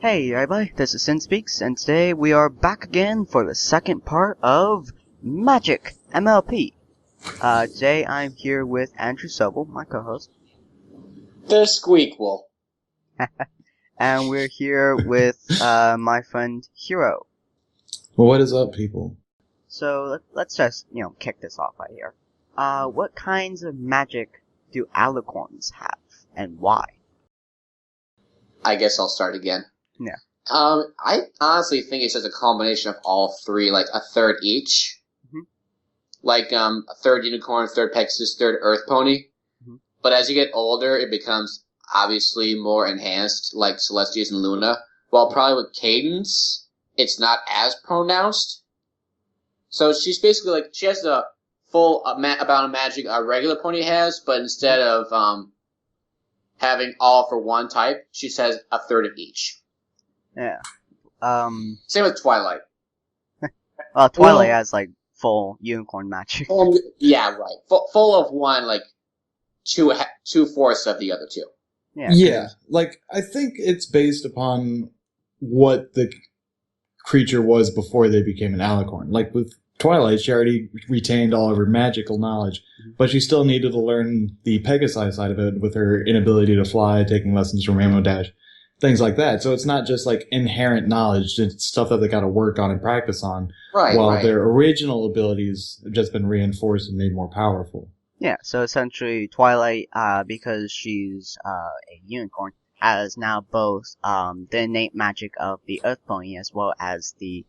Hey everybody, this is Sin Speaks, and today we are back again for the second part of Magic MLP. Today I'm here with Andrew Sobel, my co-host. The Squeakquel. And we're here with my friend Hero. Well, what is up, people? So let's just, kick this off right here. What kinds of magic do alicorns have, and why? I guess I'll start again. Yeah. I honestly think it's just a combination of all three, like a third each. Mm-hmm. Like, a third unicorn, third Pegasus, third Earth Pony. Mm-hmm. But as you get older, it becomes obviously more enhanced, like Celestius and Luna. While probably with Cadence, it's not as pronounced. So she's basically like, she has the full amount of magic a regular pony has, but instead of, having all for one type, she says a third of each. Yeah. Same with Twilight. Well, Twilight has, like, full unicorn magic. Yeah, right. Full of one, like, 2/4 of the other two. Yeah, like, I think it's based upon what the creature was before they became an alicorn. Like, with Twilight, she already retained all of her magical knowledge, but she still needed to learn the Pegasi side of it with her inability to fly, taking lessons from Rainbow Dash, things like that. So it's not just like inherent knowledge, it's stuff that they got to work on and practice on, while their original abilities have just been reinforced and made more powerful. Yeah, so essentially Twilight, because she's a unicorn, has now both the innate magic of the Earth Pony as well as the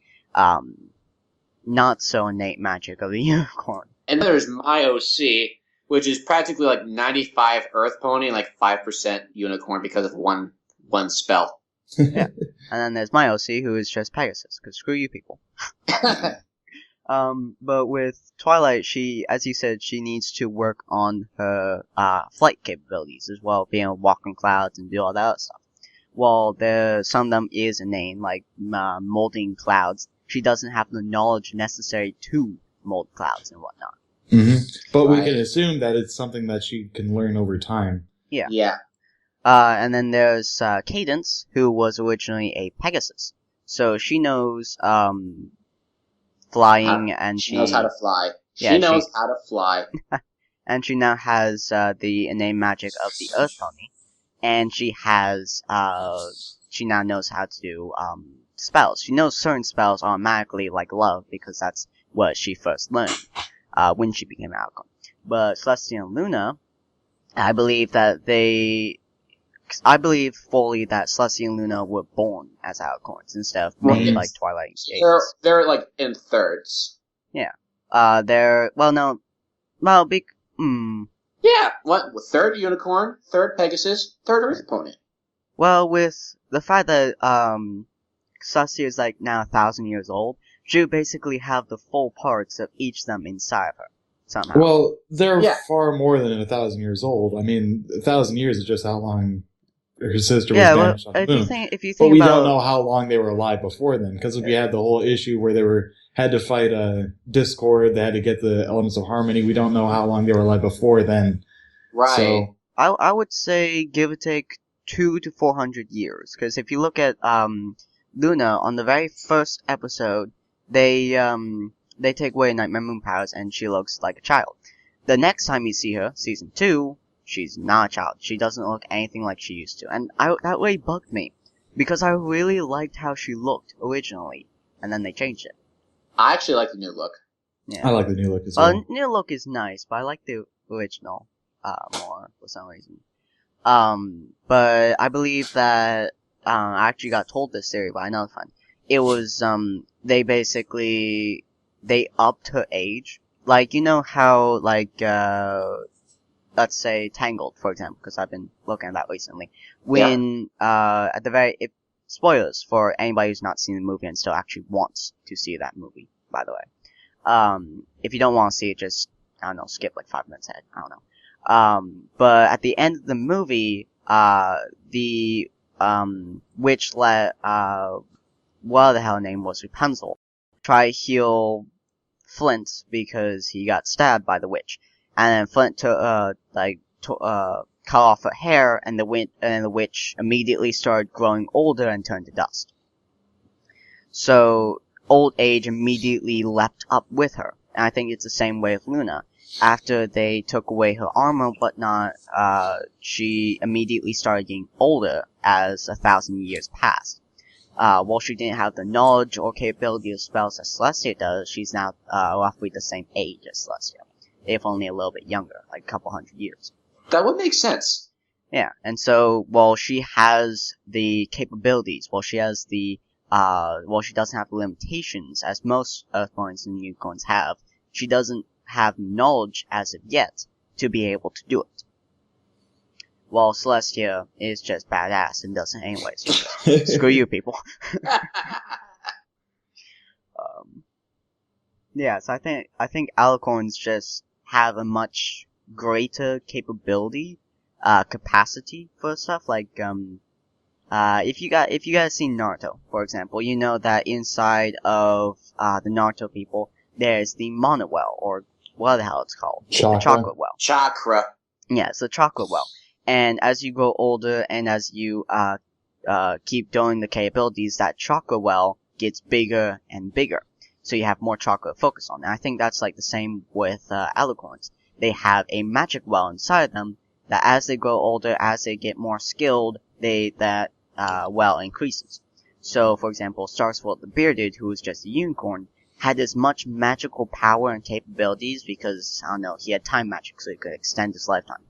not so innate magic of the unicorn. And then there's my OC, which is practically like 95 Earth Pony and like 5% unicorn because of one spell. Yeah. And then there's my OC, who is just Pegasus, because screw you people. But with Twilight, she, as you said, she needs to work on her flight capabilities as well, being able to walk on clouds and do all that other stuff. While some of them is innate, like molding clouds, she doesn't have the knowledge necessary to mold clouds and whatnot. Mm-hmm. But we can assume that it's something that she can learn over time. Yeah. Yeah. And then there's Cadence, who was originally a Pegasus. So she knows flying, and she knows how to fly. Yeah, she knows how to fly. And she now has the innate magic of the Earth Pony, and she has she now knows how to do spells. She knows certain spells automatically, like love, because that's what she first learned when she became Alicorn. But Celestia and Luna, I believe fully that Celestia and Luna were born as Alicorns instead of made like Twilight. They're like in thirds. Yeah. Yeah, third unicorn, third Pegasus, third Earth Pony. Well, with the fact that Celestia is like now 1,000 years old, she would basically have the full parts of each of them inside of her somehow. Well, they're far more than 1,000 years old. I mean, 1,000 years is just how long her sister was banished on the moon. But we don't know how long they were alive before then, because we had the whole issue where they had to fight Discord, they had to get the elements of harmony. We don't know how long they were alive before then. Right. So, I would say give or take 200 to 400 years, because if you look at Luna on the very first episode, they take away Nightmare Moon powers and she looks like a child. The next time you see her, season 2, she's not a child. She doesn't look anything like she used to, and that really bugged me because I really liked how she looked originally, and then they changed it. I actually like the new look. Yeah. I like the new look as well. The new look is nice, but I like the original more for some reason. But I believe that I actually got told this theory by another friend. It was they upped her age. Like, you know how, like, let's say Tangled, for example, because I've been looking at that recently. When, at the spoilers for anybody who's not seen the movie and still actually wants to see that movie, by the way. If you don't want to see it, just, I don't know, skip like 5 minutes ahead. I don't know. But at the end of the movie, the witch let, what the hell her name was, Rapunzel, try to heal Flint because he got stabbed by the witch. And then Flint kind cut off her hair, and the witch immediately started growing older and turned to dust. So old age immediately leapt up with her, and I think it's the same way with Luna. After they took away her armor, she immediately started getting older as 1,000 years passed. While she didn't have the knowledge or capability of spells as Celestia does, she's now roughly the same age as Celestia, if only a little bit younger, like a couple hundred years. That would make sense. Yeah, and so while she has the capabilities, while she doesn't have the limitations as most Earthborns and Unicorns have, she doesn't have knowledge as of yet to be able to do it. While Celestia is just badass and does it anyways. Screw you, people. Yeah, so I think Alicorns just have a much greater capability, capacity for stuff. Like, if you guys seen Naruto, for example, you know that inside of the Naruto people, there's the Mana Well, or what the hell it's called, the Chakra Well. Chakra. Yeah, it's the Chakra Well. And as you grow older and as you keep doing the capabilities, that Chakra Well gets bigger and bigger. So you have more chakra to focus on. And I think that's like the same with Alicorns. They have a magic well inside them that as they grow older, as they get more skilled, that well increases. So, for example, Starsword the Bearded, who was just a unicorn, had as much magical power and capabilities because, I don't know, he had time magic so he could extend his lifetime.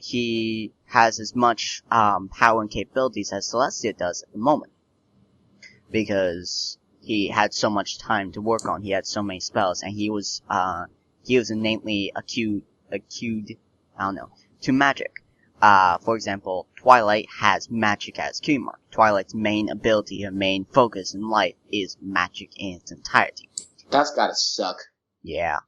He has as much power and capabilities as Celestia does at the moment. Because he had so much time to work on, he had so many spells, and he was innately acute, I don't know, to magic. For example, Twilight has magic as key mark. Twilight's main ability, her main focus in life is magic in its entirety. That's gotta suck. Yeah.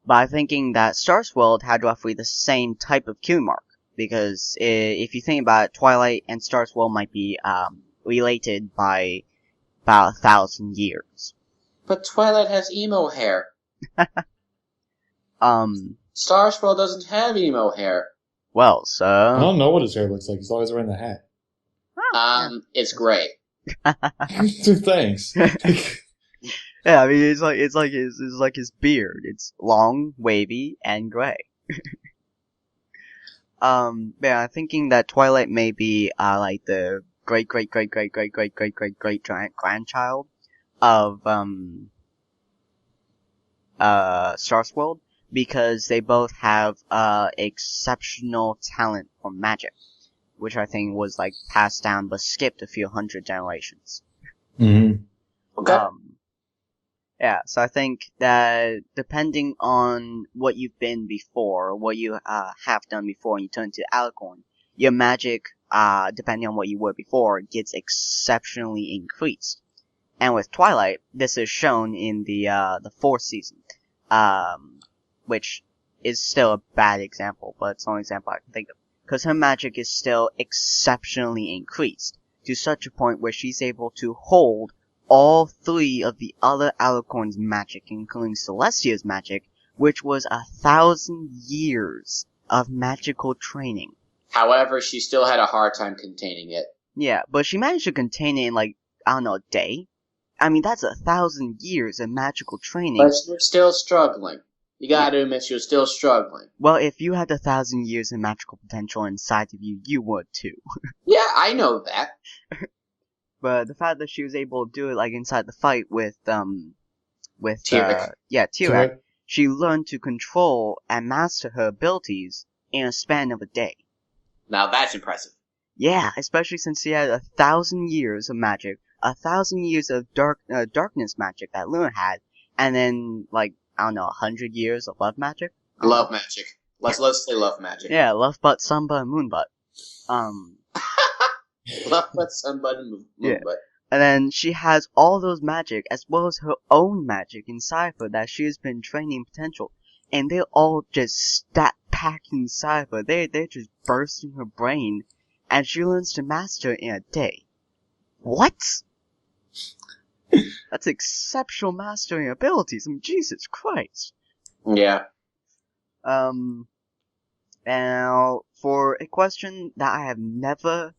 By thinking that Starsword had roughly the same type of key mark. Because if you think about it, Twilight and Starsword might be, related by about 1,000 years. But Twilight has emo hair. Starsword doesn't have emo hair. Well, so... I don't know what his hair looks like. He's always wearing the hat. It's gray. Thanks. Yeah, I mean, it's like his beard. It's long, wavy, and gray. Yeah, I'm thinking that Twilight may be, like the great grandchild of, Starsword, because they both have, exceptional talent for magic, which I think was, like, passed down but skipped a few hundred generations. Mm-hmm. Okay. Yeah, so I think that depending on what you've been before, or what you, have done before, and you turn to Alicorn, your magic, depending on what you were before, gets exceptionally increased. And with Twilight, this is shown in the 4th season, which is still a bad example, but it's the only example I can think of. Because her magic is still exceptionally increased, to such a point where she's able to hold all 3 of the other Alicorn's magic, including Celestia's magic, which was 1,000 years of magical training. However, she still had a hard time containing it. Yeah, but she managed to contain it in, like, I don't know, a day? I mean, that's 1,000 years of magical training. But she was still struggling. You gotta admit, she was still struggling. Well, if you had 1,000 years of magical potential inside of you, you would too. Yeah, I know that. But the fact that she was able to do it, like, inside the fight with Tyrek. Tyrek, she learned to control and master her abilities in a span of a day. Now that's impressive. Yeah, especially since she had 1,000 years of magic, 1,000 years of darkness magic that Luna had, and then, like, I don't know, 100 years of love magic? Love magic. Let's say love magic. Yeah, love butt, sun butt, moon butt. Love butt, sun butt, and moon butt. And then she has all those magic, as well as her own magic inside her that she has been training potential. And they're all just stat-packed inside her. They're just bursting her brain. And she learns to master in a day. What? That's exceptional mastering abilities. I mean, Jesus Christ. Yeah. Now, for a question that I have never,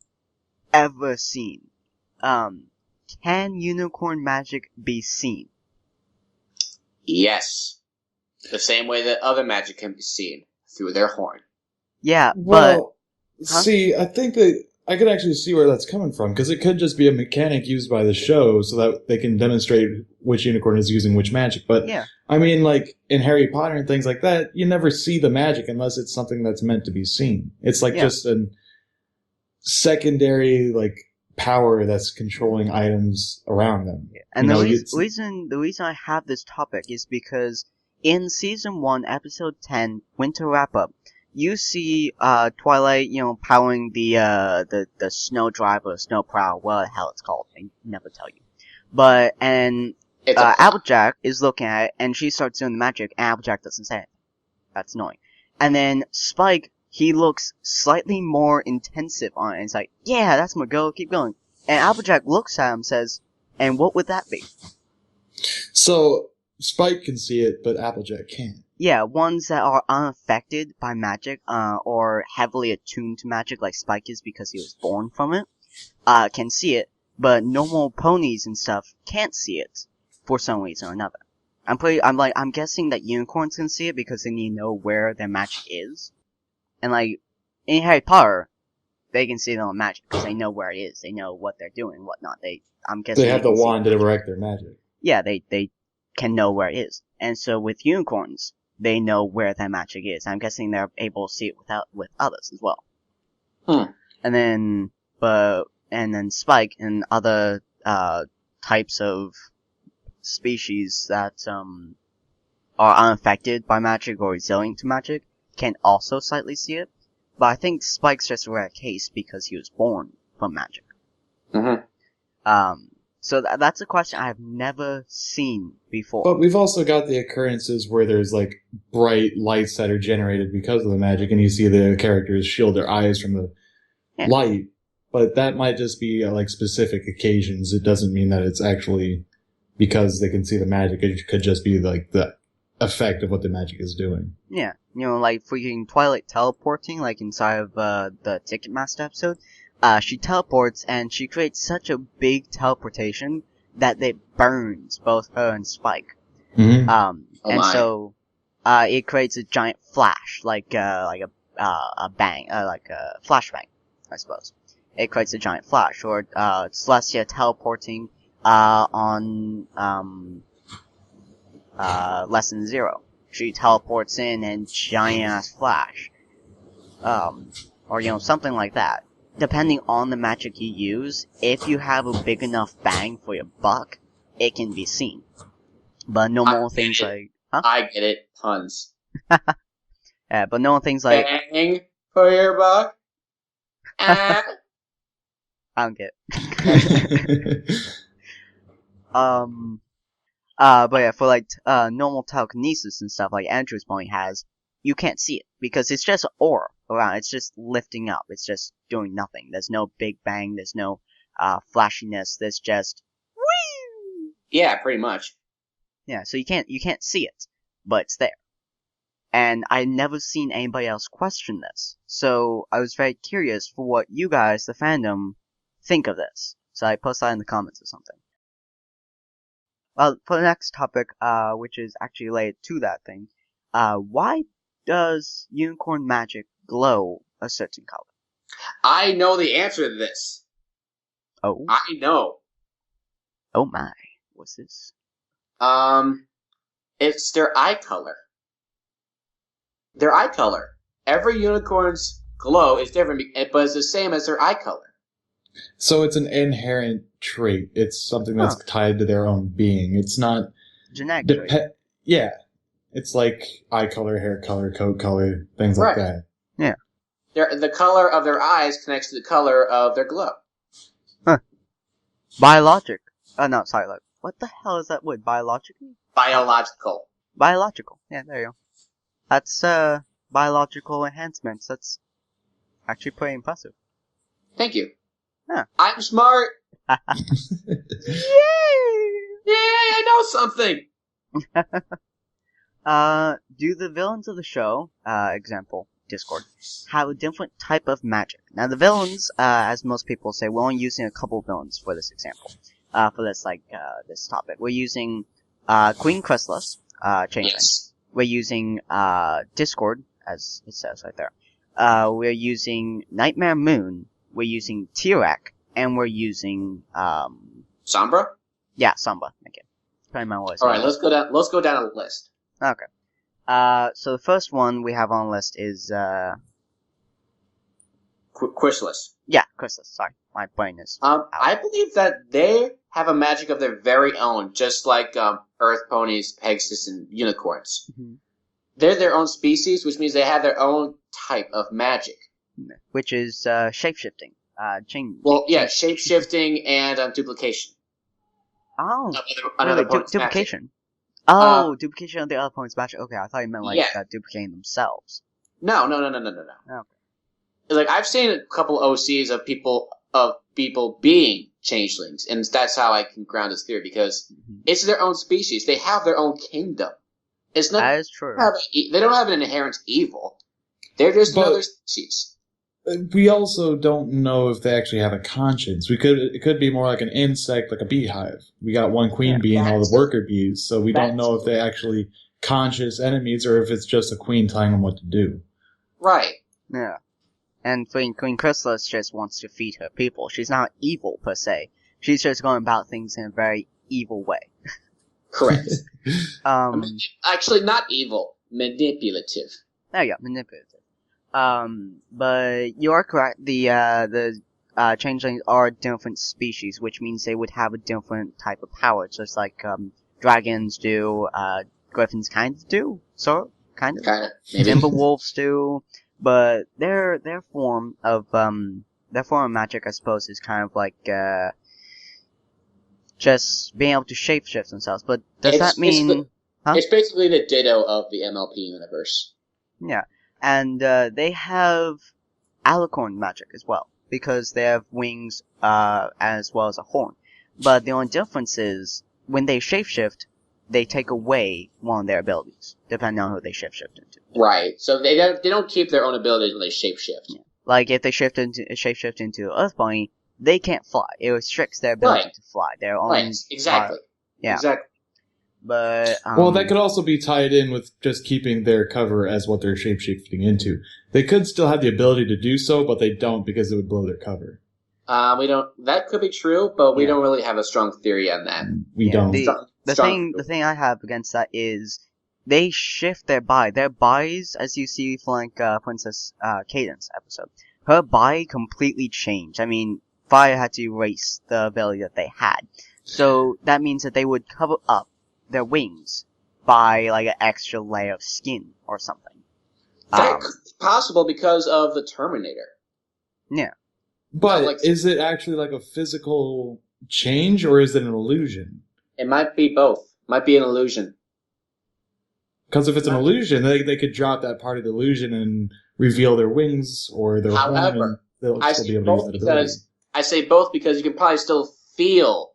ever seen, can unicorn magic be seen? Yes. The same way that other magic can be seen, through their horn. Yeah, Well, Huh? see, I think that I could actually see where that's coming from, because it could just be a mechanic used by the show so that they can demonstrate which unicorn is using which magic. But, yeah, I mean, like, in Harry Potter and things like that, you never see the magic unless it's something that's meant to be seen. It's like Yeah. just a secondary, like, power that's controlling items around them. and You know, the reason I have this topic is because in season 1, episode 10, Winter Wrap Up, you see Twilight, powering the snow driver, snow prow, what the hell it's called, they never tell you. And It's a Applejack is looking at it, and she starts doing the magic, and Applejack doesn't say it. That's annoying. And then Spike, he looks slightly more intensive on it, and it's like, yeah, that's my girl, keep going. And Applejack looks at him and says, and what would that be? So, Spike can see it, but Applejack can't. Yeah, ones that are unaffected by magic, or heavily attuned to magic like Spike is because he was born from it, can see it, but normal ponies and stuff can't see it for some reason or another. I'm guessing that unicorns can see it because they need to know where their magic is. And like, in Harry Potter, they can see their own magic because they know where it is, they know what they're doing and whatnot. I'm guessing They have the can see wand to direct their magic. Yeah, they can know where it is. And so with unicorns, they know where their magic is. I'm guessing they're able to see it with others as well. And then Spike and other, types of species that, are unaffected by magic or resilient to magic can also slightly see it. But I think Spike's just a rare case because he was born from magic. Mm-hmm. So that's a question I've never seen before. But we've also got the occurrences where there's like bright lights that are generated because of the magic, and you see the characters shield their eyes from the light. But that might just be like specific occasions. It doesn't mean that it's actually because they can see the magic. It could just be like the effect of what the magic is doing. Yeah, like freaking Twilight teleporting, like inside of the Ticketmaster episode. She teleports and she creates such a big teleportation that it burns both her and Spike. Mm-hmm. So it creates a giant flash, like a bang, like a flashbang, I suppose. It creates a giant flash, or Celestia teleporting on Lesson 0. She teleports in and giant ass flash, or something like that. Depending on the magic you use, if you have a big enough bang for your buck, it can be seen. But normal things like... Huh? I get it. Puns. Yeah, but normal things like... Bang for your buck? I don't get it. But yeah, for like, normal telekinesis and stuff like Andrew's point has, you can't see it, because it's just aura around, it's just lifting up, it's just doing nothing. There's no big bang, there's no, flashiness, there's just, whee! Yeah, pretty much. Yeah, so you can't see it, but it's there. And I've never seen anybody else question this, so I was very curious for what you guys, the fandom, think of this. So I post that in the comments or something. Well, for the next topic, which is actually related to that thing, why does unicorn magic glow a certain color? I know the answer to this. Oh? I know. Oh my. What's this? It's their eye color. Their eye color. Every unicorn's glow is different, but it's the same as their eye color. So it's an inherent trait. It's something that's tied to their own being. It's not... Genetic trait. Yeah. It's like eye color, hair color, coat color, things like that. Yeah. The color of their eyes connects to the color of their glow. Huh. Biologic. No, sorry, look. What the hell is that word? Biologically? Biological. Biological. Yeah, there you go. That's, biological enhancements. That's actually pretty impressive. Thank you. Huh. I'm smart. Yay! Yay, I know something. Do the villains of the show, example, Discord, have a different type of magic. Now the villains, as most people say, we're only using a couple villains for this example. For this this topic, we're using Queen Chrysalis, Changeling. Yes. We're using Discord, as it says right there. We're using Nightmare Moon. We're using Tirak, and we're using Sombra? yeah, Samba. Okay, probably my voice. All right, let's go down. Let's go down a list. Okay. So the first one we have on the list is Chrysalis. yeah, Chrysalis. Sorry, my brain is. I believe that they have a magic of their very own, just like Earth ponies, Pegasus, and unicorns. Mhm. They're their own species, which means they have their own type of magic. Which is shapeshifting. Change. Well, yeah, shape-shifting and duplication. Oh, Another really? opponent's magic. Duplication. Oh, duplication of the other opponent's magic. Okay, I thought you meant like Yeah. duplicating themselves. No. Okay. Like I've seen a couple OCs of people being changelings, and that's how I can ground this theory because it's their own species. They have their own kingdom. It's not. That is true. They don't have an inherent evil. They're just another species. We also don't know if they actually have a conscience. It could be more like an insect, like a beehive. We got one queen bee and all the worker bees, so we don't know if they actually conscious enemies or if it's just a queen telling them what to do. Right. Yeah. And Queen Chrysalis just wants to feed her people. She's not evil per se. She's just going about things in a very evil way. Correct. Um, Actually, not evil. Manipulative. there you go, manipulative. But you are correct. The changelings are different species, which means they would have a different type of power, just like dragons do, griffins kind of do, kind of. Maybe. Timber wolves do, but their form of magic, I suppose, is kind of like just being able to shapeshift themselves. But does that mean? It's basically the ditto of the MLP universe. Yeah, and they have alicorn magic as well because they have wings as well as a horn. But the only difference is when they shapeshift, they take away one of their abilities, depending on who they shapeshift into. Right. So they don't keep their own abilities when they shapeshift. Yeah. Like if they shapeshift into Earth Bunny, they can't fly. It restricts their ability to fly. Their own. Right. Exactly. Yeah. Exactly. But well, that could also be tied in with just keeping their cover as what they're shapeshifting into. They could still have the ability to do so, but they don't because it would blow their cover. We don't. That could be true, but we don't really have a strong theory on that. We don't. The thing I have against that is they shift their body. Their bodies, as you see from like Princess Cadence episode, her body completely changed. I mean, Fire had to erase the ability that they had, so that means that they would cover up their wings by like an extra layer of skin or something. That could be possible because of the Terminator. Yeah. But is it actually like a physical change or is it an illusion? It might be both. Might be an illusion. Because if it's an illusion, they could drop that part of the illusion and reveal their wings or their horn. However, and I say both because you can probably still feel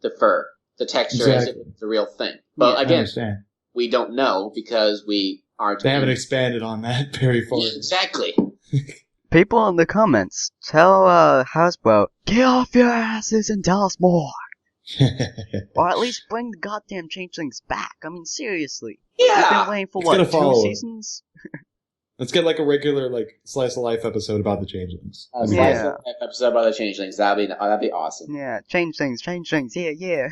the fur, the texture, as if it's the real thing. But again, we don't know because we aren't. They haven't expanded on that very far. Yeah, exactly. People in the comments, tell Hasbro, get off your asses and tell us more. Or at least bring the goddamn changelings back. I mean, seriously. Yeah. We've been waiting for what, 2 seasons? Let's get like a regular Slice of Life episode about the changelings. Slice of Life episode about the changelings. That'd be awesome. Yeah, changelings, yeah.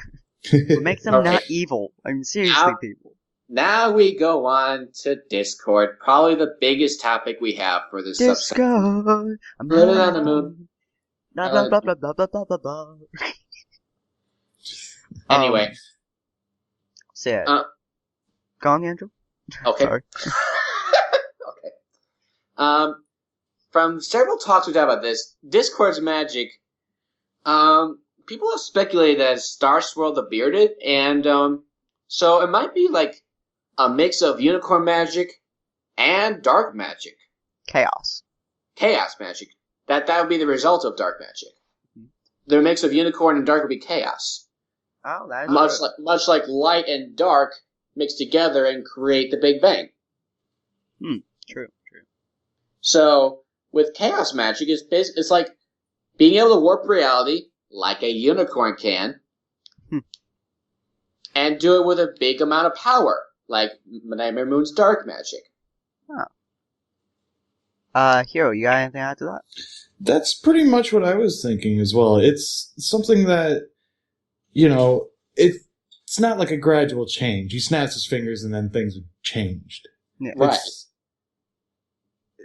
Make them not evil. I mean, seriously, people. Now we go on to Discord, probably the biggest topic we have for this Discord. I'm living on the moon. Blah, blah, blah, blah, blah, blah, blah, blah. Anyway. Go on, Andrew. Okay. Sorry. Okay. From several talks we've had about this, Discord's magic, people have speculated that it's Star Swirl the Bearded, and, so it might be like a mix of unicorn magic and dark magic. Chaos magic. That would be the result of dark magic. The mix of unicorn and dark would be chaos. Oh, that's much like light and dark mix together and create the Big Bang. True. So with chaos magic, it's like being able to warp reality like a unicorn can, and do it with a big amount of power, like Nightmare Moon's dark magic. Hero, you got anything after that? That's pretty much what I was thinking as well. It's something that, you know, it's not like a gradual change. He snaps his fingers and then things have changed. Yeah. Right.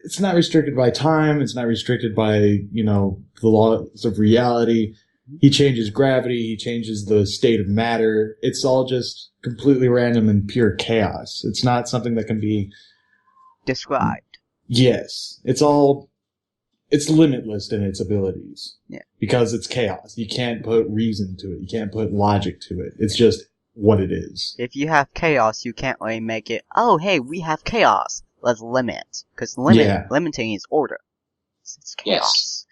It's not restricted by time. It's not restricted by, you know, the laws of reality. He changes gravity. He changes the state of matter. It's all just completely random and pure chaos. It's not something that can be Described. Yes. It's limitless in its abilities. Yeah. Because it's chaos. You can't put reason to it. You can't put logic to it. It's just what it is. If you have chaos, you can't really make it, oh, hey, we have chaos. Let's limit. Because limiting is order. It's chaos. Yes.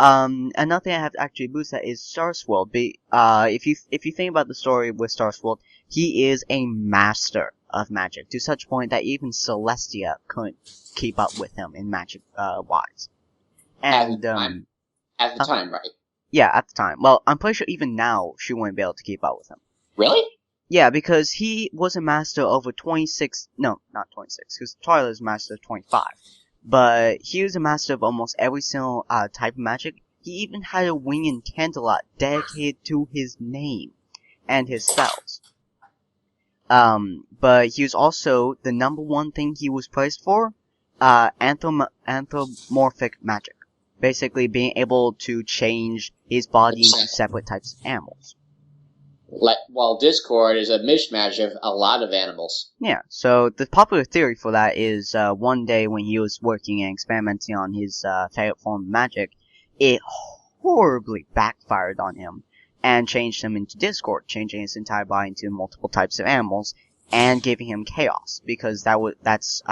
Another thing I have to actually boost that is Star Swirl. If you think about the story with Star Swirl, he is a master of magic, to such point that even Celestia couldn't keep up with him in magic, wise. And, at the time, right? Yeah, at the time. Well, I'm pretty sure even now she wouldn't be able to keep up with him. Really? Yeah, because he was a master over 26, no, not 26, because Twilight is a master of 25. But he was a master of almost every single, type of magic. He even had a wing in Candelot dedicated to his name and his spells. But he was also the number one thing he was praised for, anthropomorphic magic. Basically being able to change his body into separate types of animals. While Discord is a mishmash of a lot of animals. Yeah, so the popular theory for that is, one day when he was working and experimenting on his, favorite form of magic, it horribly backfired on him, and changed him into Discord, changing his entire body into multiple types of animals, and giving him chaos, because that's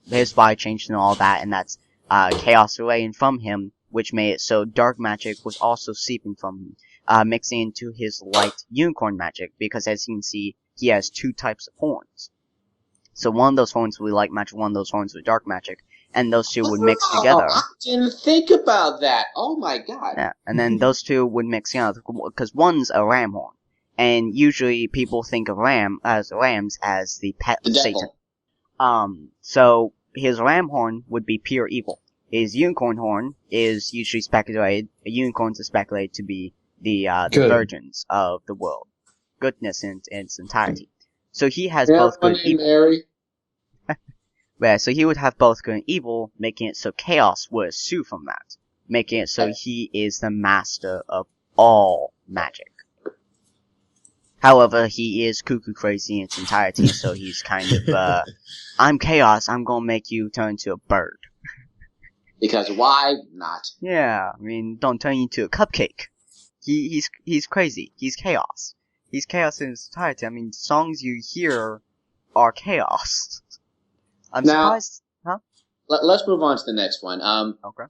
his body changed and all that, and that's, chaos relating from him, which made it so dark magic was also seeping from him. Mixing into his light unicorn magic, because as you can see, he has two types of horns. So one of those horns would be light magic, one of those horns would be dark magic, and those two would mix together. I didn't think about that. Oh my god. Yeah, and then those two would mix together, because one's a ram horn, and usually people think of rams as the pet of Satan. So his ram horn would be pure evil. His unicorn horn is usually speculated, unicorns are speculated to be the virgins of the world. Goodness in its entirety. So he has both good and evil. Mary. Yeah, so he would have both good and evil, making it so chaos would ensue from that. Making it so he is the master of all magic. However, he is cuckoo crazy in its entirety, so he's kind of, I'm chaos, I'm gonna make you turn into a bird. Because why not? Yeah, I mean, don't turn you into a cupcake. He's crazy. He's chaos. He's chaos in its entirety. I mean, songs you hear are chaos. I'm surprised. Huh? Let's move on to the next one. Okay.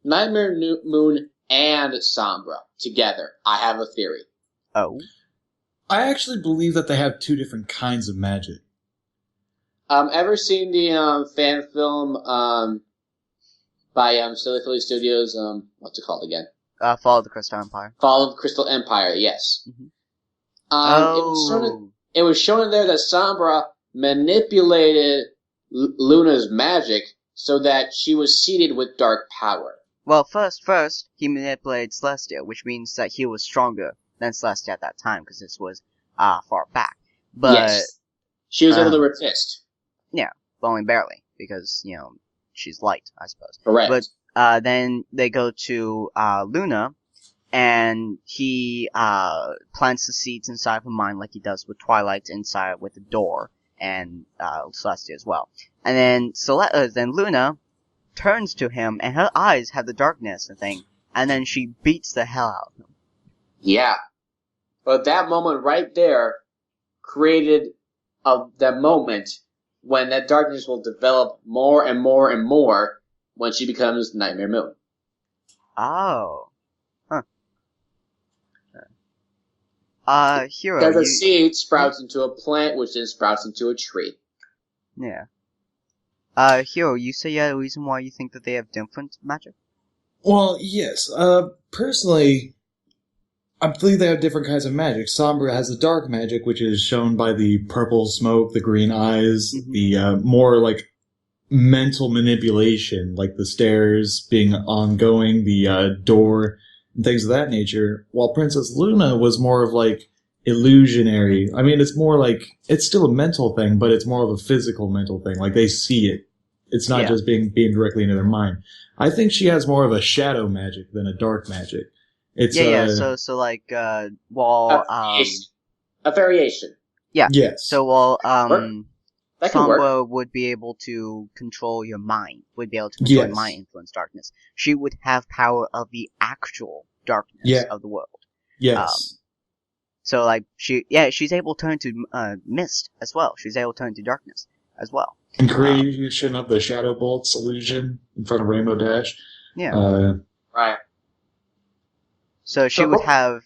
Nightmare Moon and Sombra together. I have a theory. Oh. I actually believe that they have two different kinds of magic. Ever seen the fan film by Silly Philly Studios? What's it called again? Fall of the Crystal Empire. Fall of the Crystal Empire, yes. Mm-hmm. It was shown there that Sombra manipulated Luna's magic so that she was seeded with dark power. Well, first, he manipulated Celestia, which means that he was stronger than Celestia at that time, because this was, far back. But, yes. She was able to resist. Yeah, but only barely, because, she's light, I suppose. Correct. But, then they go to, Luna, and he, plants the seeds inside of her mind like he does with Twilight inside with the door, and, Celestia as well. And then then Luna turns to him, and her eyes have the darkness and thing, and then she beats the hell out of him. Yeah. But that moment right there created that moment when that darkness will develop more and more and more when she becomes Nightmare Moon. Oh. Huh. Hero, because a seed sprouts into a plant, which then sprouts into a tree. Yeah. Hiro, you say you had a reason why you think that they have different magic? Well, yes. Personally, I believe they have different kinds of magic. Sombra has the dark magic, which is shown by the purple smoke, the green eyes, the more like mental manipulation, like the stairs being ongoing, the door, and things of that nature. While Princess Luna was more of like illusionary. I mean, it's more like it's still a mental thing, but it's more of a physical mental thing. Like they see it. It's not just being directly into their mind. I think she has more of a shadow magic than a dark magic. It's So like a variation. Yeah. Yes. So That can work. Sombra would be able to control your mind. Would be able to control your mind, influence darkness. She would have power of the actual darkness of the world. Yes. So like she's able to turn to mist as well. She's able to turn to darkness as well. And creation of the Shadow Bolts illusion in front of Rainbow Dash. Yeah. Right. So she would have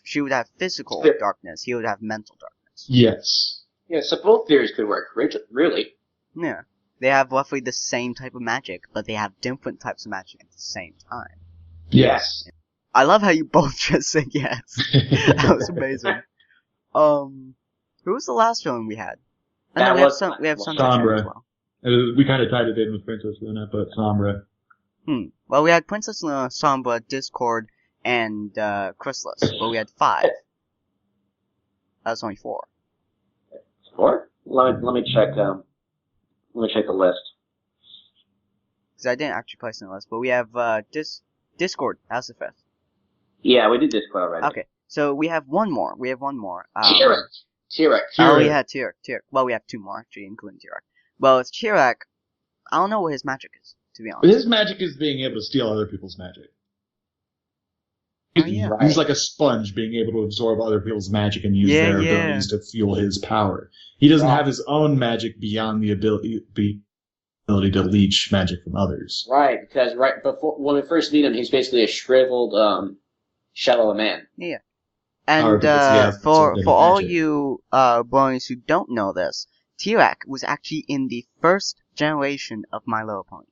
physical darkness. He would have mental darkness. Yes. Yeah, so both theories could work, really. Yeah. They have roughly the same type of magic, but they have different types of magic at the same time. Yes. I love how you both just said yes. That was amazing. Who was the last villain we had? We have Sunshine as well. We kind of tied it in with Princess Luna, but Sombra. Well, we had Princess Luna, Sombra, Discord, and Chrysalis. But we had 5. That was only 4. 4? Let me check. Let me check the list. Because I didn't actually place it in the list, but we have Discord. That's the 5th. Yeah, we did Discord already. Okay, so we have one more. Tirak. Oh, we had Tirak. Well, we have 2 more, actually, including Tirak. Well, it's Tirak. I don't know what his magic is, to be honest. But his magic is being able to steal other people's magic. Oh, yeah. He's like a sponge being able to absorb other people's magic and use their abilities to fuel his power. He doesn't have his own magic beyond the ability to leech magic from others. Right, because right before when we first meet him, he's basically a shriveled shell of a man. Yeah. And for all you boys who don't know this, Tirak was actually in the first generation of My Little Pony.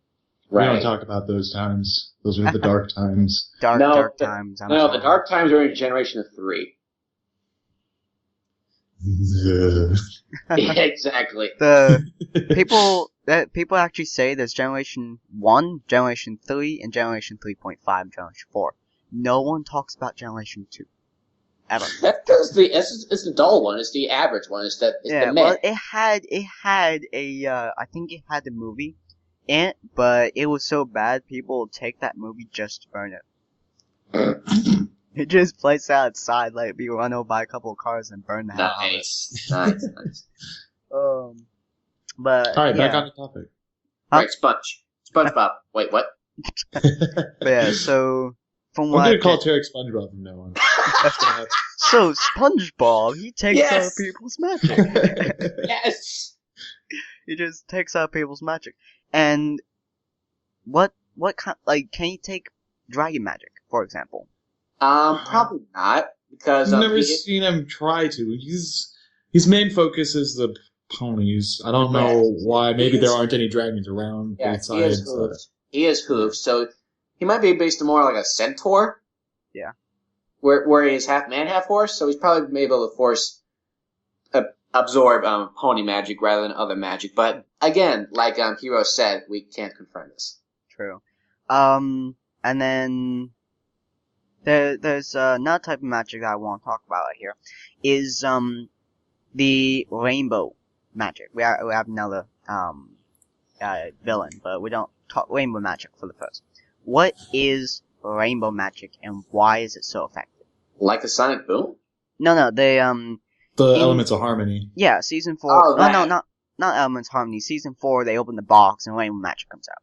Right. We don't talk about those times. Those are the dark times. Dark times. No, the dark times are in generation of 3. Yeah, exactly. People actually say there's generation 1, generation 3, and generation 3.5, and generation 4. No one talks about generation 2. Ever. That's it's the dull one. It's the average one. It's the mid. Well, it had a I think it had a movie in it, but it was so bad people would take that movie just to burn it. It just placed outside, like be run over by a couple of cars and burn the hell out of it. Nice. But alright, back on the topic. Right, SpongeBob. Wait, what? But yeah, so from what I'm gonna call Tirak SpongeBob from now on. That's gonna happen. So SpongeBob, he takes out people's magic. Yes. He just takes out people's magic. And what kind, like, can he take dragon magic, for example? Probably not, because I've never seen him try to. His main focus is the ponies. I don't know why. Maybe there aren't any dragons around. Yeah, he is hooves, so he might be based more like a centaur. Yeah. Where he's half man, half horse, so he's probably able to absorb pony magic rather than other magic. But again, like Hiro said, we can't confirm this. True. And then there's another type of magic that I want to talk about right here is the rainbow magic. We have another villain, but we don't talk rainbow magic for the first. What is rainbow magic and why is it so effective? Like the sonic boom? No, the Elements of Harmony. Yeah, season 4. No, not Elements of Harmony. Season 4, they open the box and rainbow magic comes out.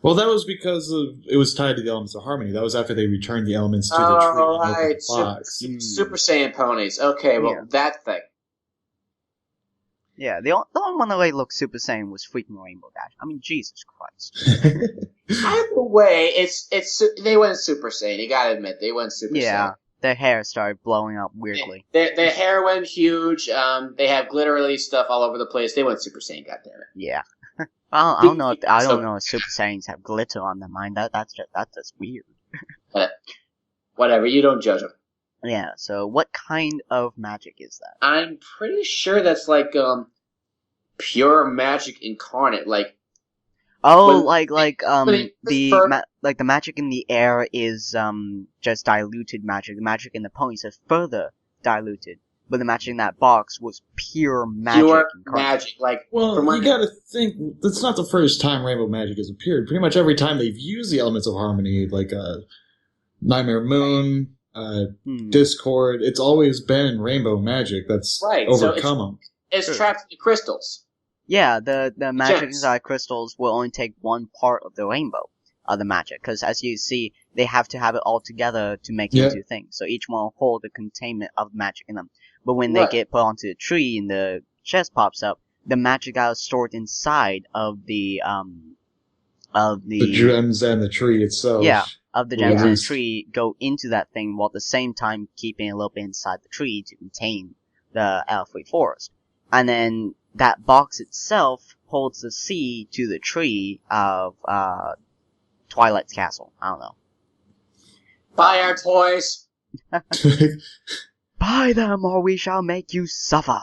Well, that was because it was tied to the Elements of Harmony. That was after they returned the elements to the tree and opened the box. Super Saiyan ponies. Okay, well, that thing. Yeah, the only one that really looked Super Saiyan was freaking Rainbow Dash. I mean, Jesus Christ. Either way, they went Super Saiyan. You gotta admit, they went Super Saiyan. Yeah, their hair started blowing up weirdly. Their hair went huge. They have glittery stuff all over the place. They went Super Saiyan, goddammit. Yeah. I don't know. I So- don't know if Super Saiyans have glitter on their mind. That's just weird. Whatever, you don't judge them. Yeah. So what kind of magic is that? I'm pretty sure that's like pure magic incarnate. Like Oh, when- when the first- like the magic in the air is just diluted magic. The magic in the ponies is further diluted, but the magic in that box was pure magic. pure incarnate. magic. Like Well, from you when- gotta think, that's not the first time Rainbow Magic has appeared. Pretty much every time they've used the elements of harmony, like Nightmare Moon, Discord, it's always been Rainbow Magic that's Right, so overcome them. it's Sure. trapped in the crystals. Yeah, the magic Gems. inside crystals will only take one part of the rainbow of the magic, because as you see, they have to have it all together to make it Yeah. into a thing. So each one will hold the containment of magic in them. But when they Right. get put onto the tree and the chest pops up, the magic that was stored inside of the The gems and the tree itself. Yeah. of the gems in the Released. tree go into that thing, while at the same time keeping a little bit inside the tree to contain the Elfway Forest. And then that box itself holds the seed to the tree of Twilight's castle. I don't know. Buy our toys. Buy them or we shall make you suffer.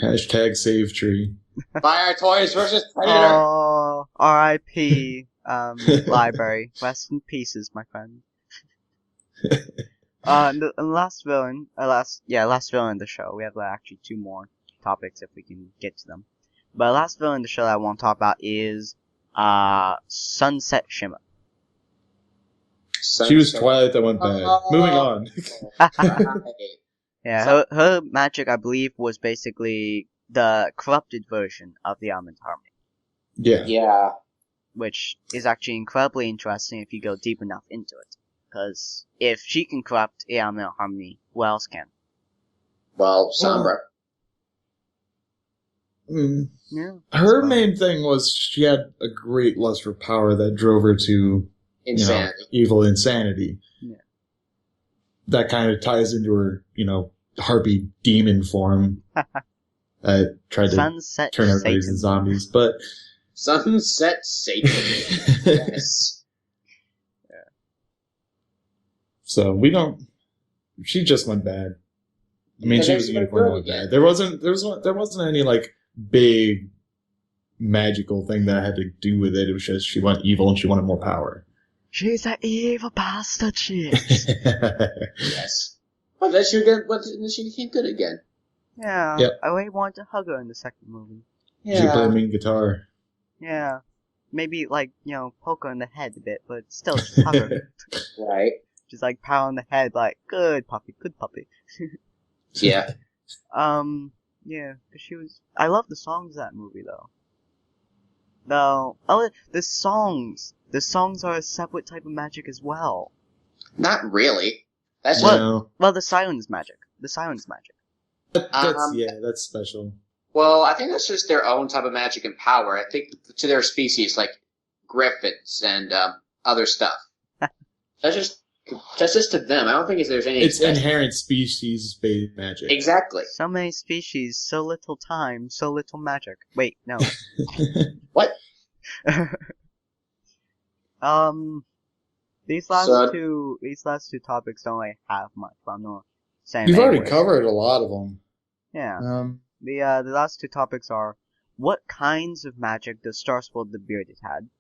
Hashtag save tree. Buy our toys versus Predator. Oh, R.I.P. Library. Rest in pieces, my friend. The last villain, last villain in the show. We have actually two more topics if we can get to them. But the last villain in the show that I want to talk about is Sunset Shimmer. She was Twilight that went bad. Moving on. Yeah, her magic, I believe, was basically the corrupted version of the Element Harmony, Yeah. Yeah. which is actually incredibly interesting if you go deep enough into it. Because if she can corrupt the Element Harmony, who else can? Well, Sombra. Mm. Yeah. Her main thing was she had a great lust for power that drove her to Insanity. evil insanity. Yeah. That kind of ties into her, harpy demon form. Tried to Sunset turn everybody into Satan. zombies, but Sunset Satan. Yes. so we don't. She just went bad. I mean, The she next was a one unicorn that girl went again. bad. There wasn't any like big magical thing that had to do with it. It was just she went evil and she wanted more power. She's an evil bastard, she is. Yes. But then she became good again. Yeah, Yep. I really wanted to hug her in the second movie. She could play a mean guitar. Yeah. Maybe, poke her in the head a bit, but still just hug her. Right. Just, pound on the head, good puppy. Yeah. Yeah, cause I love the songs of that movie, though. The songs are a separate type of magic as well. Not really. That's What? just, No. Well, the silence magic. That's special. well, I think that's just their own type of magic and power. I think to their species, like griffins and other stuff. That's just to them. I don't think there's any. It's inherent species-based magic. Exactly. So many species, so little time, so little magic. Wait, no. What? These last So- two topics don't really have much, but I'm not saying You've already anyways. covered a lot of them. Yeah. The last two topics are what kinds of magic does Starsword the Bearded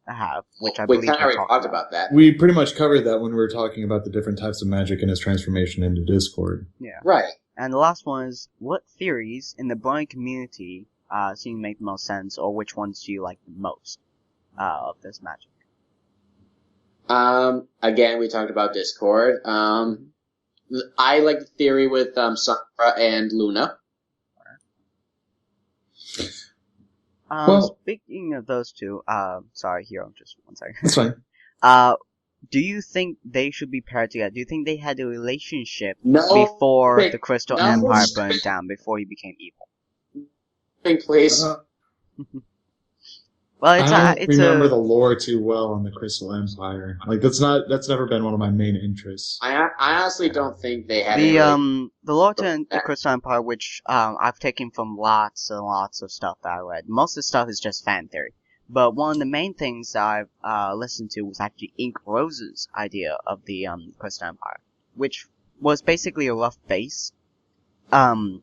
have, which I we believe kind of already talked talked about that. We pretty much covered that when we were talking about the different types of magic and its transformation into Discord. Yeah. Right. And the last one is what theories in the Brian community seem to make the most sense, or which ones do you like the most of this magic? Again, we talked about Discord. I like the theory with Sombra and Luna. Well- Speaking of those two, sorry, Hero, just one second. That's fine. Do you think they should be paired together? Do you think they had a relationship No. before Wait, the Crystal no. Empire burned down, before he became evil? Please. Well, I don't it's remember a the lore too well on the Crystal Empire. That's never been one of my main interests. I honestly don't think they had the lore to the Crystal Empire, which I've taken from lots and lots of stuff that I read. Most of the stuff is just fan theory, But one of the main things that I've listened to was actually Ink Rose's idea of the Crystal Empire, which was basically a rough base that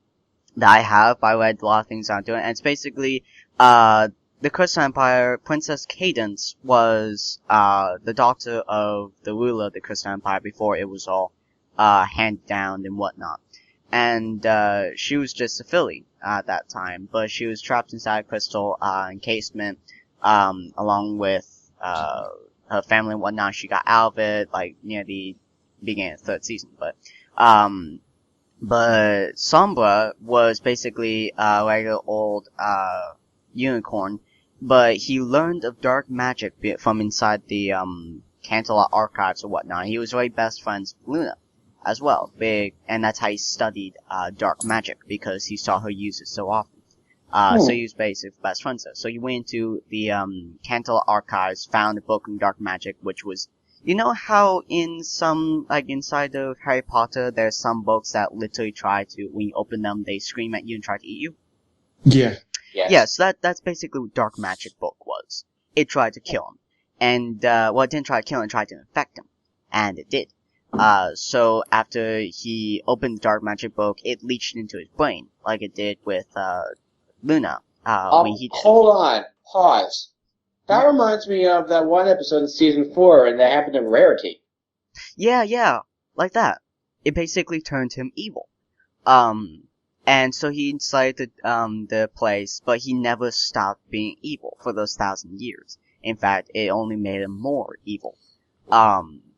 I have. I read a lot of things on doing, and it's basically the Crystal Empire. Princess Cadence was the daughter of the ruler of the Crystal Empire before it was all handed down and whatnot. And she was just a filly at that time, but she was trapped inside a crystal encasement, along with her family and whatnot. She got out of it like near the beginning of the third season, but Sombra was basically a regular old unicorn, but he learned of dark magic from inside the Canterlot archives or whatnot. He was really best friends with Luna as well, and that's how he studied dark magic, because he saw her use it so often. So he was basically best friends there. So he went into the Canterlot archives, found a book on dark magic, which was, you know how in some, like inside of Harry Potter, there's some books that literally try to, when you open them, they scream at you and try to eat you? Yeah. Yes. Yeah, so that's basically what dark magic book was. It tried to kill him. And, well, it didn't try to kill him, it tried to infect him. And it did. So after he opened the dark magic book, it leached into his brain, like it did with, Luna, when he did. Hold on. Pause. That reminds me of that one episode in season 4, and that happened in Rarity. Yeah, like that. It basically turned him evil. And so he enslaved the place, but he never stopped being evil for those 1,000 years. In fact, it only made him more evil.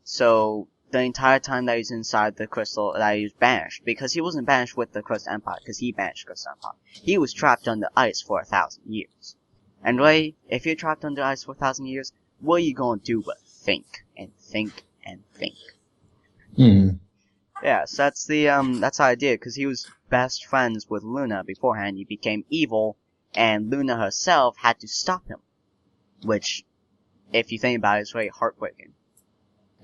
So the entire time that he was inside the crystal, that he was banished, because he wasn't banished with the Crystal Empire, because he banished the Crystal Empire. He was trapped under ice for 1,000 years. And Ray, if you're trapped under ice for 1,000 years, what are you gonna do but think, and think, and think? Yeah, so that's the idea, because he was best friends with Luna beforehand. He became evil, and Luna herself had to stop him. Which, if you think about it, is very heartbreaking.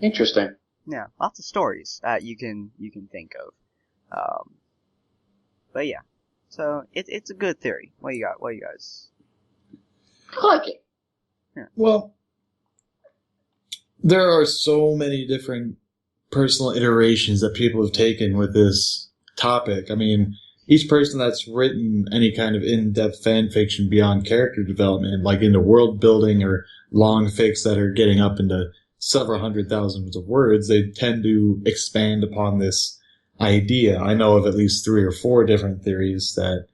Interesting. Yeah, lots of stories that you can think of. But yeah, so it's a good theory. What you got? What you guys? I like it. Yeah. Well, there are so many different personal iterations that people have taken with this topic. I mean, each person that's written any kind of in-depth fan fiction beyond character development, like into world building or long fics that are getting up into several hundred thousands of words, they tend to expand upon this idea. I know of at least 3 or 4 different theories that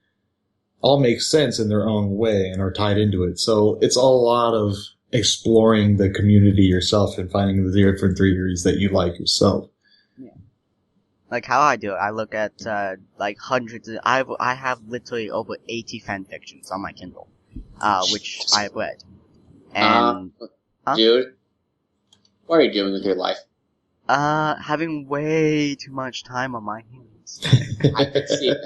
all make sense in their own way and are tied into it. So it's a lot of exploring the community yourself and finding the different theories that you like yourself. Yeah. Like how I do it, I look at like hundreds of, I have literally over 80 fanfictions on my Kindle, which I have read. And dude, what are you doing with your life? Having way too much time on my hands. I can see it.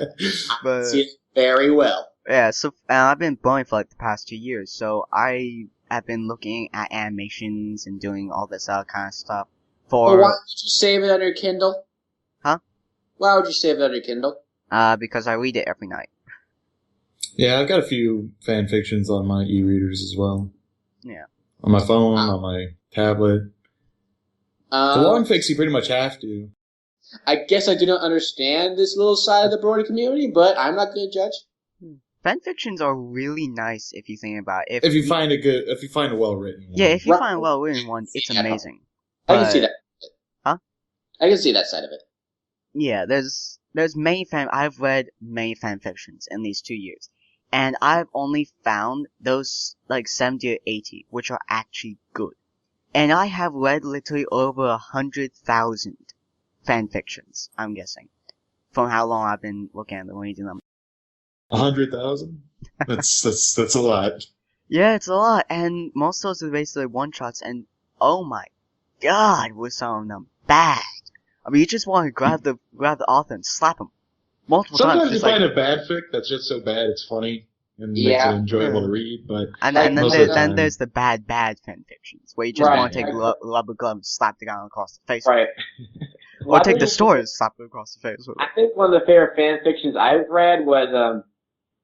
I can see it very well. Yeah, so I've been blowing for like the past 2 years, so I have been looking at animations and doing all this other kind of stuff. Well, why did you save it on your Kindle? Huh? Why would you save it on your Kindle? Because I read it every night. Yeah, I've got a few fan fictions on my e-readers as well. Yeah. On my phone, on my tablet. The long fics you pretty much have to. I guess I do not understand this little side of the Brody community, but I'm not going to judge. Fanfictions are really nice if you think about it. If you find a well-written one. Yeah, if you find a well-written one, it's amazing. I can see that. Huh? I can see that side of it. Yeah, there's many I've read many fanfictions in these 2 years. And I've only found those, like, 70 or 80, which are actually good. And I have read literally over 100,000 fanfictions, I'm guessing. From how long I've been looking at them, reading them. 100,000? That's a lot. Yeah, it's a lot, and most of those are basically one-shots, and oh my god, were some of them bad. I mean, you just want to grab the author and slap him multiple times. Sometimes you find a bad fic that's just so bad it's funny and makes it enjoyable to read, but and then there's the bad fanfictions where you just want to take a rubber glove and slap the guy across the face. Right. Or take the story and slap him across the face. I think one of the favorite fan fictions I've read was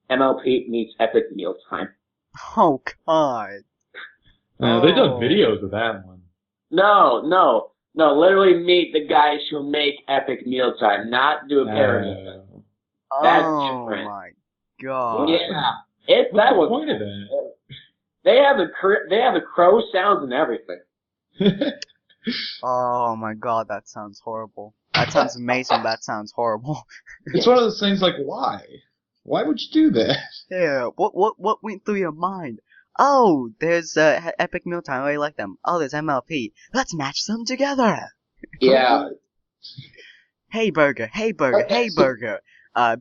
MLP meets Epic Mealtime. Oh god. They've done videos of that one. No. Literally meet the guys who make Epic Mealtime, not do a parody. That's different. Oh my god. Yeah, What's the point of that? They have the crow sounds and everything. Oh my god, that sounds horrible. That sounds amazing, that sounds horrible. It's one of those things like, why? Why would you do that? Yeah, what went through your mind? Oh, there's Epic Mealtime, I like them. Oh, there's MLP. Let's match them together! Yeah. Hey burger,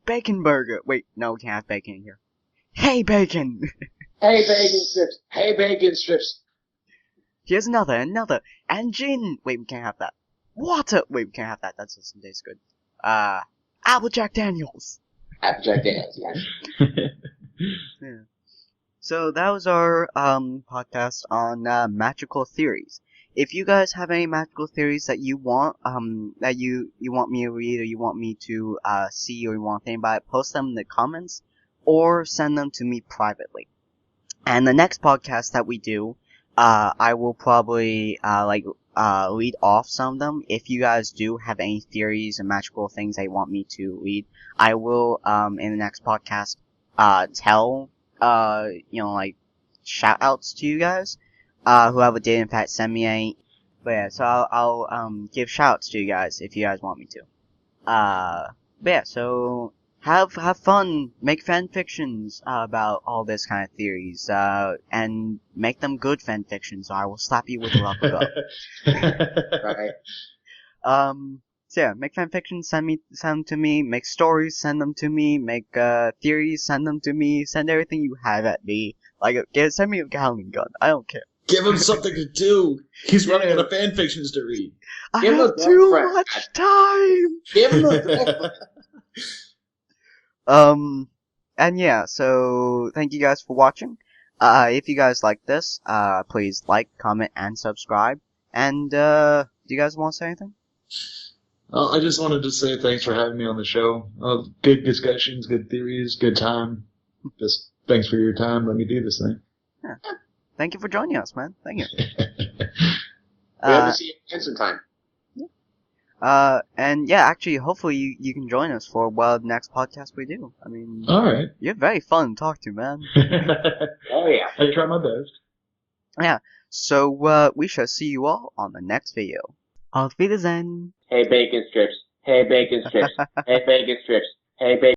bacon burger. Wait, no, we can't have bacon in here. Hey bacon! Hey bacon strips. Here's another, and gin! Wait, we can't have that. Water! Wait, we can't have that, that doesn't taste good. Applejack Daniels! Applejack Daniels, yeah. Yeah. So that was our podcast on magical theories. If you guys have any magical theories that you want that you want me to read, or you want me to see, or you want to think about it, post them in the comments or send them to me privately. And the next podcast that we do, I will probably read off some of them. If you guys do have any theories and magical things that you want me to read, I will in the next podcast tell shout outs to you guys, whoever did in fact send me any. But yeah, so I'll give shout outs to you guys if you guys want me to. But yeah, so have fun, make fan fictions about all this kind of theories, and make them good fan fictions, or I will slap you with a rubber glove. Right. So yeah, make fan fictions, send them to me, make stories, send them to me, make theories, send them to me, send everything you have at me. Send me a Gatling gun, I don't care. Give him something to do. He's running out of fan fictions to read. I have too much time! Give him a girlfriend. And yeah, so thank you guys for watching. If you guys like this, please like, comment, and subscribe. And, do you guys want to say anything? Well, I just wanted to say thanks for having me on the show. Good discussions, good theories, good time. Just thanks for your time. Let me do this thing. Yeah. Thank you for joining us, man. Thank you. We have to see you again sometime. And yeah, actually, hopefully you can join us for the next podcast we do. I mean, alright. You're very fun to talk to, man. Oh yeah. I try my best. Yeah. So, we shall see you all on the next video. Auf Wiedersehen. Hey bacon strips. Hey bacon strips. Hey bacon strips. Hey bacon